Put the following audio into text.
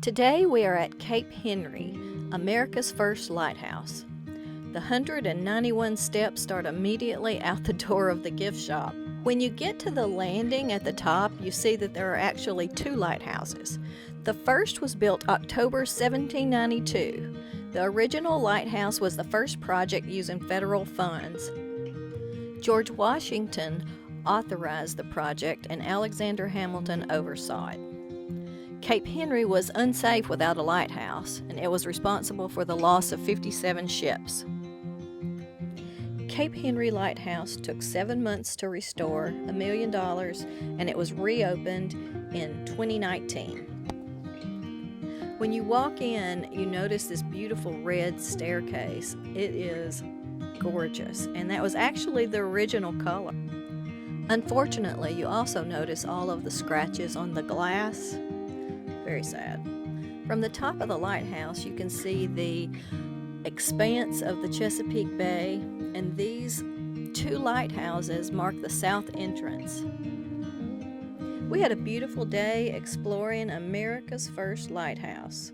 Today we are at Cape Henry, America's first lighthouse. The 191 steps start immediately out the door of the gift shop. When you get to the landing at the top, you see that there are actually two lighthouses. The first was built October 1792. The original lighthouse was the first project using federal funds. George Washington authorized the project and Alexander Hamilton oversaw it. Cape Henry was unsafe without a lighthouse, and it was responsible for the loss of 57 ships. Cape Henry Lighthouse took 7 months to restore, $1 million, and it was reopened in 2019. When you walk in, you notice this beautiful red staircase. It is gorgeous, and that was actually the original color. Unfortunately, you also notice all of the scratches on the glass. Very sad. From the top of the lighthouse, you can see the expanse of the Chesapeake Bay, and these two lighthouses mark the south entrance. We had a beautiful day exploring America's first lighthouse.